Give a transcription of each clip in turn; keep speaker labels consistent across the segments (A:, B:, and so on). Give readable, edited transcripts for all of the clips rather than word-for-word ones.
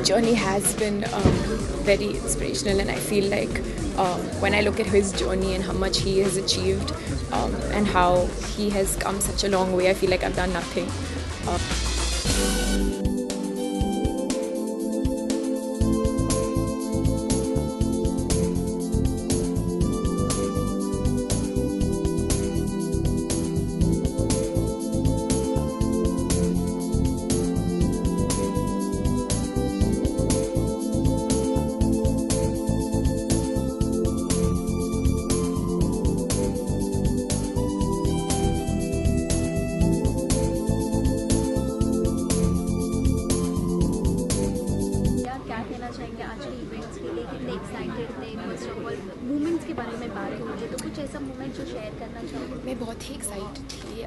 A: journey has been very inspirational, and I feel like when I look at his journey and how much he has achieved and how he has come such a long way, I feel like I've done nothing.
B: Movements के बारे में बात हो रही है, तो कुछ ऐसा मूवमेंट जो शेयर करना चाहूँगी?
A: मैं बहुत ही एक्साइटेड थी.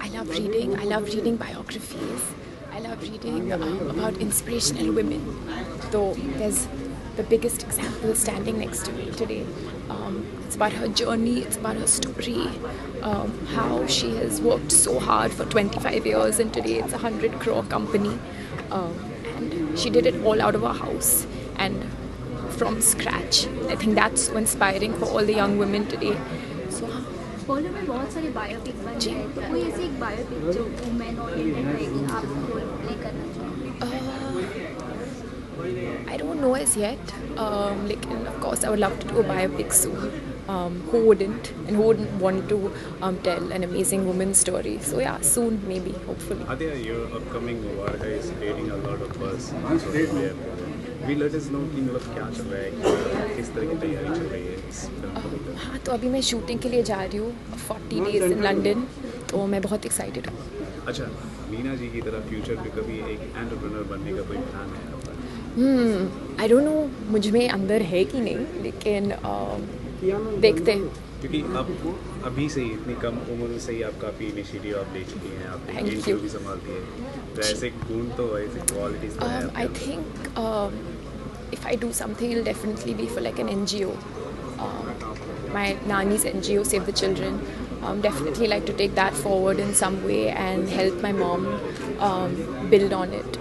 A: I love reading biographies. I love reading about inspirational women. So there's the biggest example standing next to me today. It's about her journey, it's about her story, how she has worked so hard for 25 years and today it's a 100 crore company. And she did it all out of her house and from scratch. I think that's so inspiring for all the young women today. So
B: Bollywood में बहुत सारे biopic बन रहे हैं, तो कोई ऐसी एक बायोपिक जो वुमेन ओरिएंटेड रहेगी, आप रोल प्ले करना चाहोगे?
A: I don't know as yet. Of course, I would love to do a biopic soon. Who wouldn't? And who wouldn't want to tell an amazing woman's story? So yeah, soon, maybe, hopefully.
C: Adya, your upcoming work is creating a lot of buzz on social media. Will let us know कि मतलब क्या चल रहा है, किस तरह की तैयारी चल रही है इस फिल्म को लेकर?
A: हाँ, तो अभी मैं शूटिंग के लिए जा रही हूँ 40 days in London, तो मैं बहुत एक्साइटेड हूँ.
C: अच्छा, मीना जी की तरह फ्यूचर में कभी एक एंटरप्रेन्योर बनने का कोई प्लान है आपका?
A: आई डोंट नो मुझ में अंदर है कि नहीं, लेकिन देखते हैं.
C: क्योंकि अब अभी से ही इतनी कम उम्र से ही आप काफ़ी इनिशिएटिव आप ले चुकी हैं, आपने इंटरव्यू भी संभालती है, तो ऐसे गुण तो ऐसे क्वालिटीज़ तो हैं.
A: I think if I do something, it'll definitely be for like an NGO. My Nani's NGO, Save the Children. Definitely like to take that forward in some way and help my mom build on it.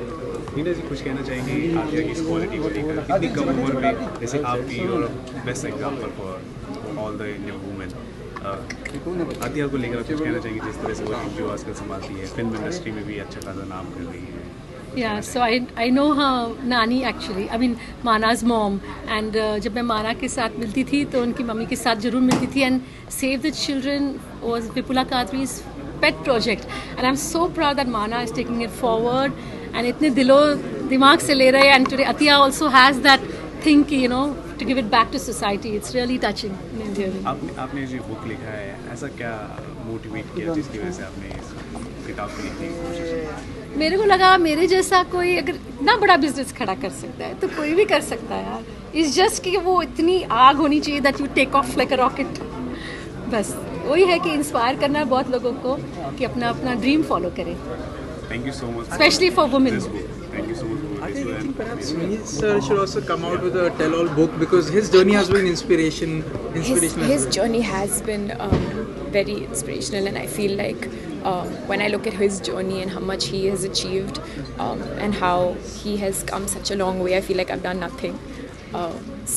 C: Meena ji कुछ कहना चाहेंगे आदिया की इस quality को लेकर? इतनी कम उम्र में जैसे आप भी और best example for all the Indian women, Adiya को लेकर आप कुछ कहना चाहेंगे जिस तरह से वो एनजीओ आजकल संभालती है, फिल्म इंडस्ट्री में भी अच्छा खासा नाम कर रही है?
D: Yeah, so I know her Nani actually. I mean Mana's mom. And जब मैं माना के साथ मिलती थी तो उनकी मम्मी के साथ ज़रूर मिलती थी. And Save the Children was Vipula Kadri's pet project. And I'm so proud that Mana is taking it forward. And इतने दिलो दिमाग से ले रहे हैं. And today Atiya also has that thing कि to give it back to society. It's really touching.
C: आपने जो बुक लिखा है, ऐसा क्या मोटिवेट किया जिसकी वजह से आपने इस किताब को लिखने की कोशिश की?
D: मेरे को लगा मेरे जैसा कोई अगर इतना बड़ा बिजनेस खड़ा कर सकता है तो कोई भी कर सकता है यार. इट्स जस्ट कि वो इतनी आग होनी चाहिए that you take off like a rocket. बस वही है कि इंस्पायर करना है बहुत लोगों को कि अपना अपना ड्रीम फॉलो करें.
C: Thank you so much.
D: Especially for women.
C: Thank you so much.
E: I think perhaps Sunil sir should also come out with a tell-all book because his journey has been inspirational.
A: His journey has been very inspirational, and I feel like when I look at his journey and how much he has achieved and how he has come such a long way, I feel like I've done nothing.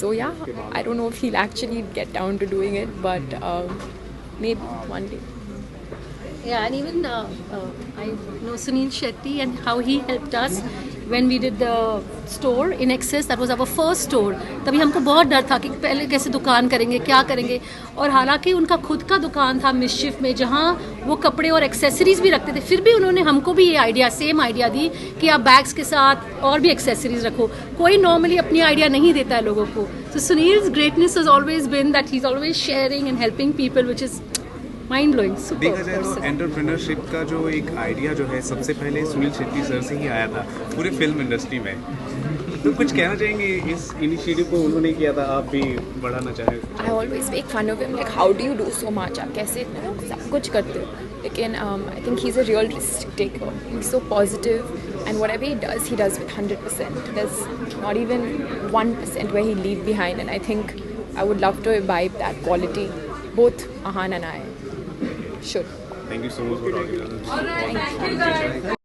A: So yeah, I don't know if he'll actually get down to doing it, but maybe one day.
D: Yeah, and even I know Sunil Shetty and how he helped us when we did the store in Excess. That was our first store. तभी हमको बहुत डर था कि पहले कैसे दुकान करेंगे, क्या करेंगे. और हालांकि उनका खुद का दुकान था मिसशिफ में जहाँ वो कपड़े और एक्सेसरीज भी रखते थे, फिर भी उन्होंने हमको भी ये सेम आइडिया दी कि आप बैग्स के साथ और भी एक्सेसरीज रखो. कोई नॉर्मली अपनी आइडिया नहीं देता है लोगों को. So Sunil's greatness has always been that he's always sharing and helping people, which is mind blowing.
C: देखा जाए तो एंटरप्रेन्योरशिप का जो एक आइडिया जो है सबसे पहले सुनील शेट्टी सर से ही आया था पूरी फिल्म इंडस्ट्री में. तो कुछ कहना चाहेंगे इस इनिशिएटिव को उन्होंने किया था, आप भी बढ़ाना चाहें?
A: I always make fun of him, like how do you do so much? आप कैसे सब कुछ करते हो? लेकिन I think he's a real risk taker. He's so positive, and whatever he does with 100%. There's not even 1% where he leave behind, and I think I would love to imbibe that quality. Both Ahan and I should.
C: Thank you so much for talking to us.